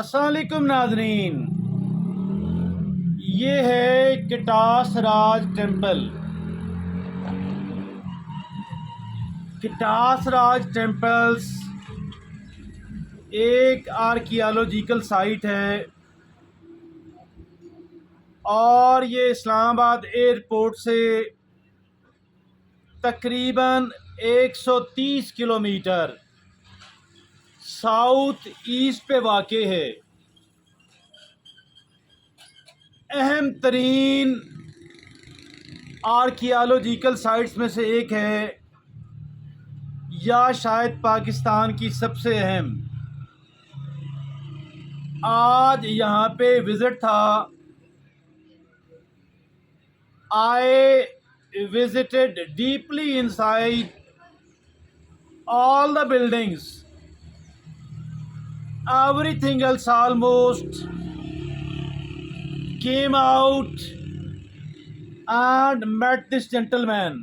अस्सलाम वालेकुम नाज़रीन, ये है किटास राज टेम्पल। किटास राज टेम्पल्स एक आर्कियोलॉजिकल साइट है और ये इस्लामाबाद एयरपोर्ट से तकरीबन 130 किलोमीटर साउथ ईस्ट पे वाक़े है। अहम तरीन आर्कियोलॉजिकल साइट्स में से एक है, या शायद पाकिस्तान की सबसे अहम। आज यहाँ पे विज़िट था। I visited deeply inside all the buildings. Everything else almost came out and met this gentleman.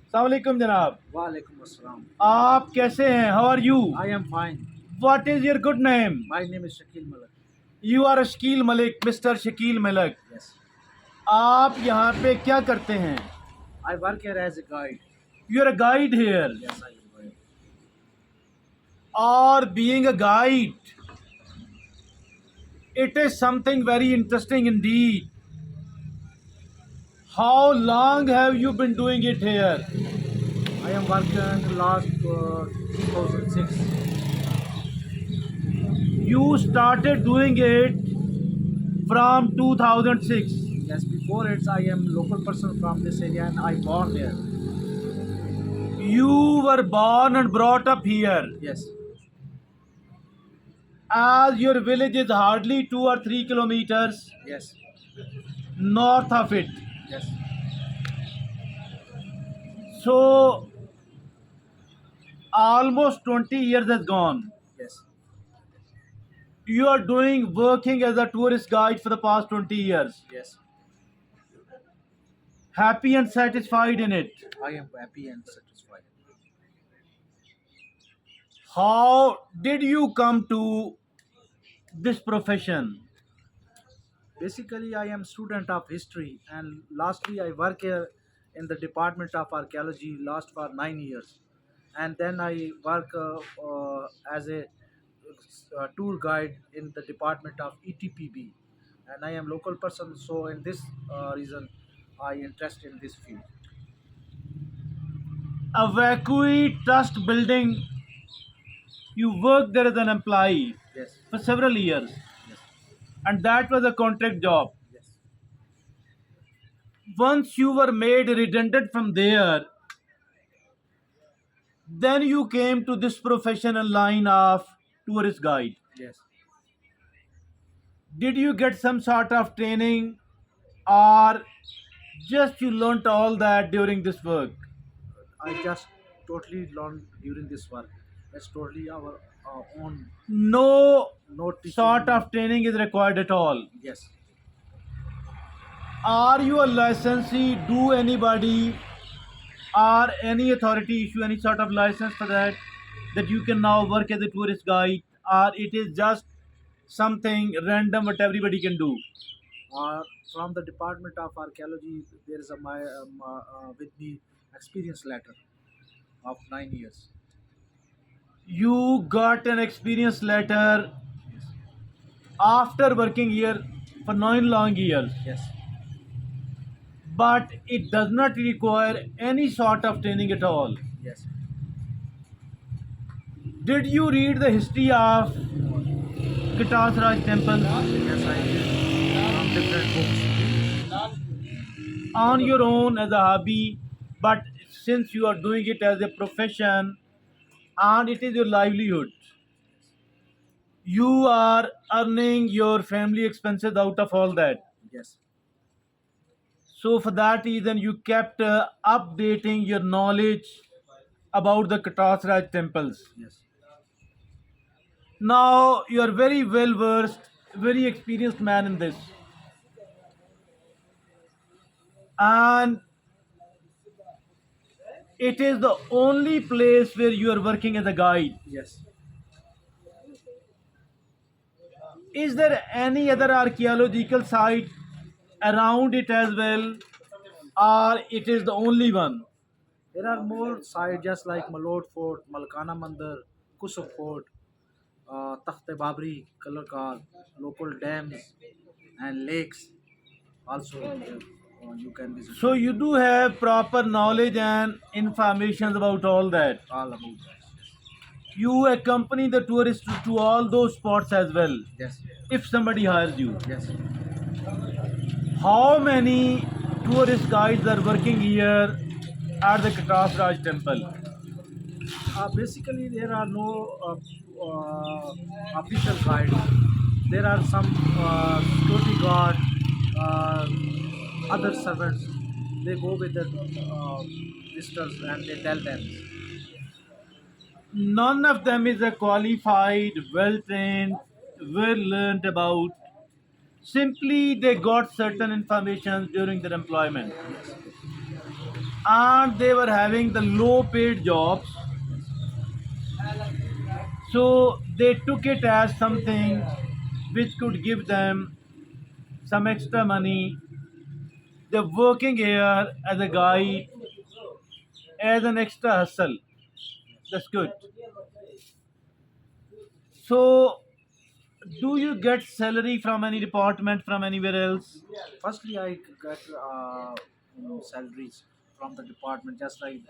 Assalamu alaikum जनाब। Walaikum assalam. आप कैसे हैं? How are you? I am fine. What is your good name? My name is Shakil Malik. You are Shakil Malik, Mr. Shakil Malik. Yes. आप यहाँ पे क्या करते हैं? I work here as a guide. You are a guide here. Yes, I am guide. Or being a guide, it is something very interesting indeed. How long have you been doing it here? I am working last 2006. You started doing it from 2006. Yes, before it, I am local person from this area and I born there. You were born and brought up here. Yes. As your village is hardly 2 or 3 kilometers Yes. north of it. Yes. So, almost 20 years has gone. Yes. You are working as a tourist guide for the past 20 years. Yes. Happy and satisfied in it. I am happy and satisfied. How did you come to this profession? Basically, I am student of history and lastly I work here in the Department of Archaeology last for 9 years. And then I work as a tour guide in the Department of ETPB. And I am local person, so in this reason, I interest in this field. A Vacui Trust building, you worked there as an employee Yes, for several years, yes, and that was a contract job. yes. Once you were made redundant from there, then you came to this professional line of tourist guide. Yes. Did you get some sort of training, or just you learnt all that during this work? I just totally learned during this work. It's totally our own, No no teaching. sort of training is required at all. Yes. Are you a licensee? Do anybody or any authority issue any sort of license for that you can now work as a tourist guide, or it is just something random what everybody can do? From the Department of Archaeology, there is a with me experience letter of 9 years. You got an experience letter Yes. after working here for 9 long years, Yes. but it does not require any sort of training at all. Yes. Did you read the history of Kitas Raj temple Yes, I did from different books. on your own as a hobby, but since you are doing it as a profession and it is your livelihood, you are earning your family expenses out of all that. Yes. So for that reason, you kept updating your knowledge about the Kitas Raj temples. Yes. Now you are very well versed, very experienced man in this, and it is the only place where you are working as a guide. Yes. Is there any other archaeological site around it as well, or it is the only one? There are more sites just like Malod Fort, Malkana Mandir, Kusuk Fort, Takhte Babri, Kalakal, local dams and lakes. Also, you can visit So you do have proper knowledge and information about all that. all about that. You accompany the tourists to all those spots as well. Yes, If somebody hires you, yes. how many tourist guides are working here at the Katas Raj temple? Basically, there are no official guides. There are some security guard, uh, other servants. They go with the visitors and they tell them. None of them is a qualified, well trained, well learned about. Simply they got certain information during their employment and they were having the low paid jobs. So they took it as something which could give them some extra money. They're working here as a guide, as an extra hustle. That's good. So, do you get salary from any department from anywhere else? Firstly, I get salaries from the department, just like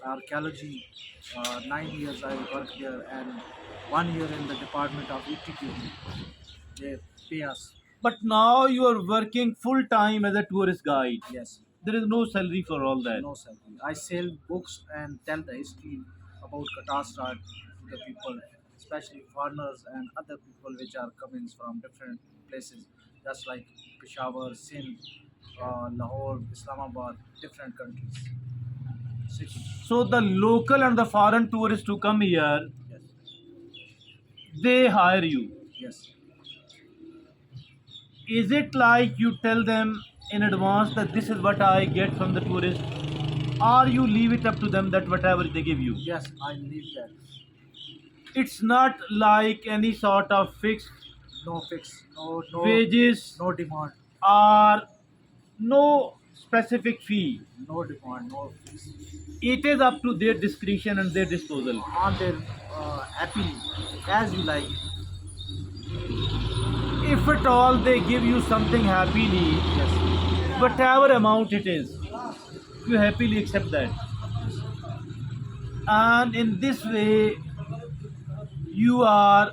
archaeology. 9 years I worked there, and 1 year in the department of ETQ. They pay us. But now you are working full time as a tourist guide. Yes, There is no salary for all that. no salary. I sell books and tell the history about Katasra to the people, especially foreigners and other people which are coming from different places, just like Peshawar, Sindh, Lahore, Islamabad, different countries, cities. So the local and the foreign tourists who come here, Yes, they hire you. yes, Is it like you tell them in advance that this is what I get from the tourist, or you leave it up to them that whatever they give you? yes. I believe that. It's not like any sort of fixed No fix, no, wages no demand, or no specific fee. no demand, no fix. It is up to their discretion and their disposal. On their happily, as you like. If at all they give you something happily, Yes, whatever amount it is, you happily accept that. And in this way, you are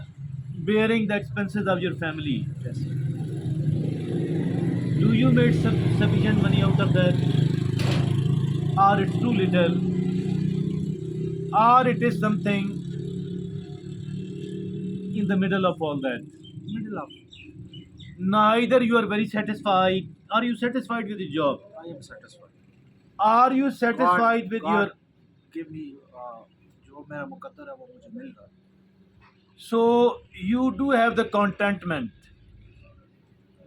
bearing the expenses of your family. yes. Do you make sufficient money out of that? Or it's too little? Or it is something in the middle of all that? Middle of. Neither you are very satisfied. Are you satisfied with the job? I am satisfied. Are you satisfied with your... give me जो मेरा मुकद्दर है वो मुझे मिल रहा है. So you do have the contentment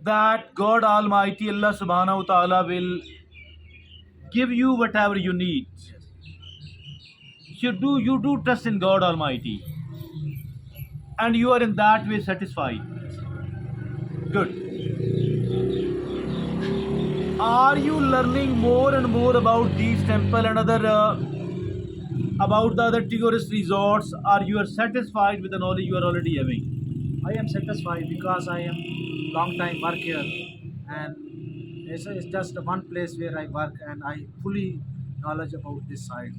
that God Almighty Allah Subhanahu wa Ta'ala will give you whatever you need. You do trust in God Almighty, and you are in that way satisfied. Good. Are you learning more and more about these temple and other about the other tourist resorts? Or you are satisfied with the knowledge you are already having? I am satisfied because I am long time work here, and it's just one place where I work and I fully knowledge about this site.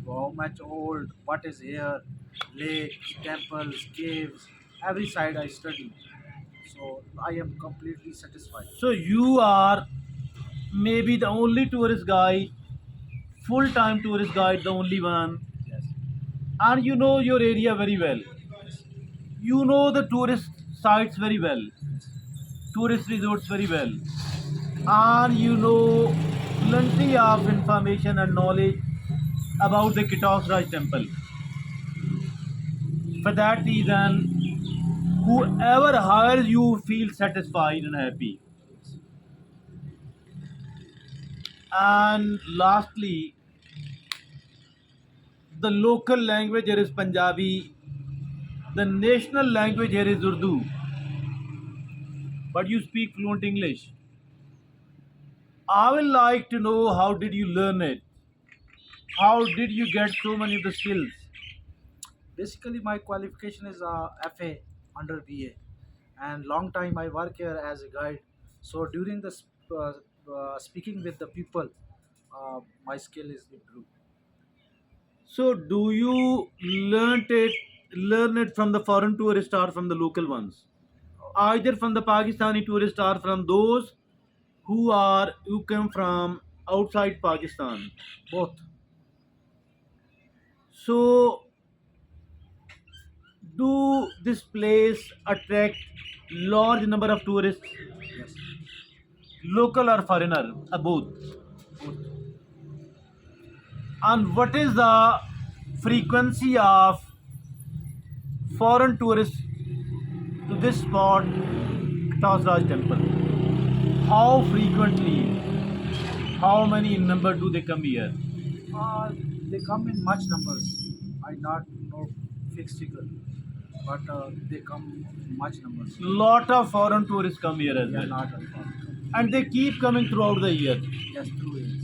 How much old, what is here, lakes, temples, caves, every side I study. So I am completely satisfied. So you are maybe the only tourist guide, full-time tourist guide, the only one, Yes. and you know your area very well. You know the tourist sites very well, tourist resorts very well, and you know plenty of information and knowledge about the Kitos Raj temple. For that reason, whoever hires you feels satisfied and happy. And lastly, the local language here is Punjabi. The national language here is Urdu. but you speak fluent English. I would like to know how did you learn it? How did you get so many of the skills? Basically, my qualification is FA under BA, and long time I work here as a guide. So during the speaking with the people, my skill is improved. So do you learn it from the foreign tourists or from the local ones? Either from the Pakistani tourists or from those who come from outside Pakistan. Both. So do this place attract large number of tourists, Yes. local or foreigner, both? Both. And what is the frequency of foreign tourists to this spot, Tasraj Temple? How frequently? How many in number do they come here? Uh, they come in much numbers. I not know fixed figure, but they come in much numbers. Lot of foreign tourists come here as They are well, not uncommon. and they keep coming throughout the year. Yes, true is.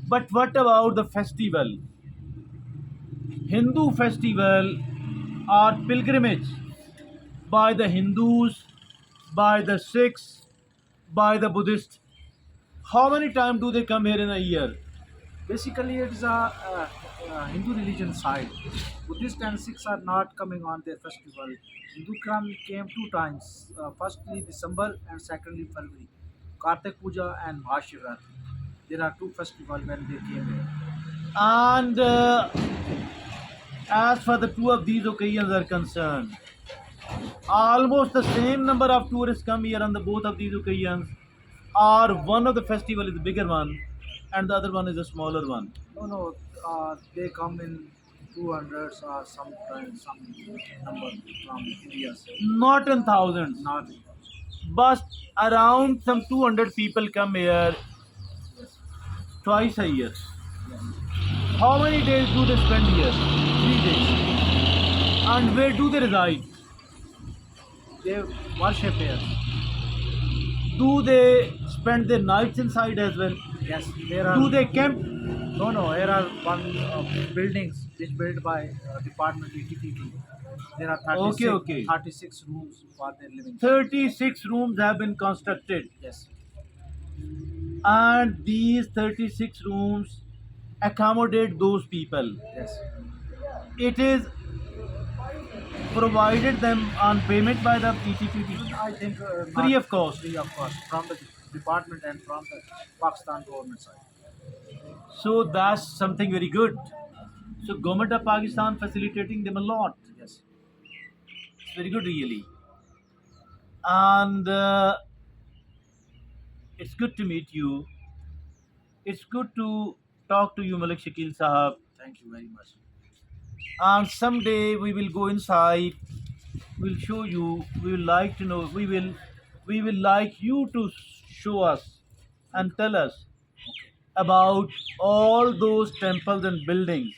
But what about the festival? Hindu festival or pilgrimage by the Hindus, by the Sikhs, by the Buddhists. How many times do they come here in a year? Basically, it is a Hindu religion side. Buddhist and Sikhs are not coming on their festival. Hindu came two times. Firstly, December and secondly, February. Kartik Puja and Mahashivratri. There are two festivals when they came here. And as far the two of these occasions are concerned, almost the same number of tourists come here on the both of these occasions, or one of the festival is the bigger one and the other one is a smaller one. No, they come in 200s or sometimes some number from India. So Not in thousands, not but around some 200 people come here yes, twice a year. yes. How many days do they spend here? 3 days. And where do they reside? They worship here. Do they spend their nights inside as well? Yes, there are. Do they camp? No, here are one buildings which built by Department ETPT. There are 36, Okay. 36 rooms for their living. 36 rooms have been constructed, Yes, and these 36 rooms accommodate those people. yes. It is provided them on payment by the PTPP, I think free not of cost. free of cost from the department and from the Pakistan government side. So that's something very good. So government of Pakistan facilitating them a lot. Yes, It's very good really. And it's good to meet you. It's good to talk to you, Malik Shakil Sahab. thank you very much. And someday we will go inside. We'll show you. We will like to know. We will like you to show us and tell us about all those temples and buildings.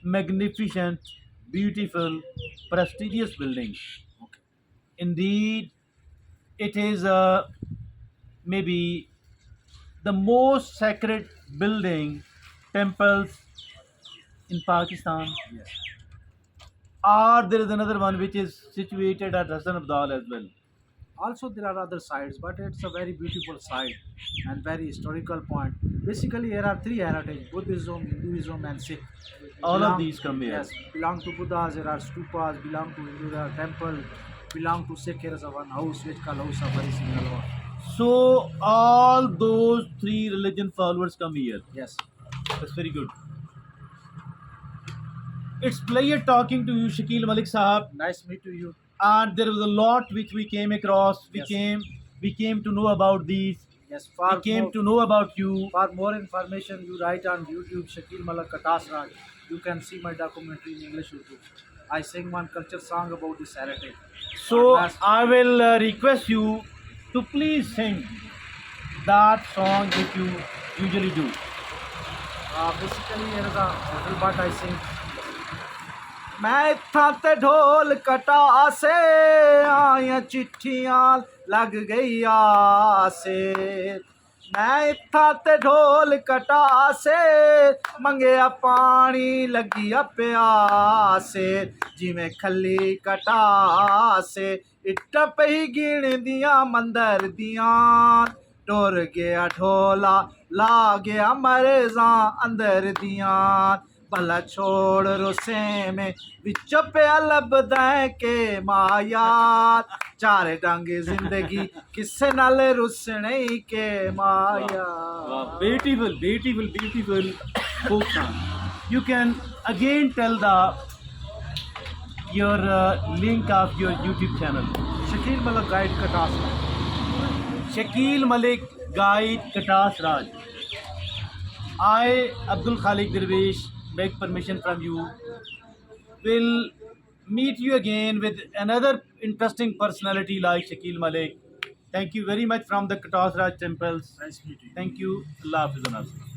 Magnificent, beautiful, prestigious buildings. Okay. Indeed, it is maybe the most sacred building, temples in Pakistan. Yes. Or there is another one which is situated at Hassan Abdal as well. Also, there are other sides, but it's a very beautiful site and very historical point. Basically, there are three heritage: Buddhism, Hinduism, and Sikh. All of these come here. Yes, belong to Buddhas. There are stupas. Belong to Hindu. There are temple. Belong to Sikh. There is a one house which called House of Hari Singh Alwar. So all those three religion followers come here. Yes, That's very good. It's pleasure talking to you, Shakil Malik Sahab. nice meet you. And there was a lot which we came across. Yes. We came to know about these. Yes, We came to know about you. for more information, you write on YouTube Shakil Malak Katasraj. You can see my documentary in English YouTube. I sing one culture song about this heritage. So Last- I will request you to please sing that song which you usually do. Basically, here is a little part I sing. मैं था ते ढोल कटा से आया दियां चिट्ठियां लग गई आसे मैं इत्था ते ढोल कटासे मंगया पानी लगिया प्यासे जिवें खली कटासे इट्ट पई गिण दियां मंदर दियां टुर गया ढोला ला गया मरजा अंदर दियां भला छोड़ रुसे में विच प्या लभदा के माया चार डंग जिंदगी किसे नाल रुसने के माया Beautiful, beautiful, beautiful folk song. You can again tell the your link of your YouTube channel. Shakil Malik guide Katas Shakil Malik Guide Katas Raj. I, Abdul Khalik Dirwish, beg permission from you. Will meet you again with another interesting personality like Shakil Malik. Thank you very much from the Katas Raj temples. Nice meeting Thank you. Allah Hafiz on us.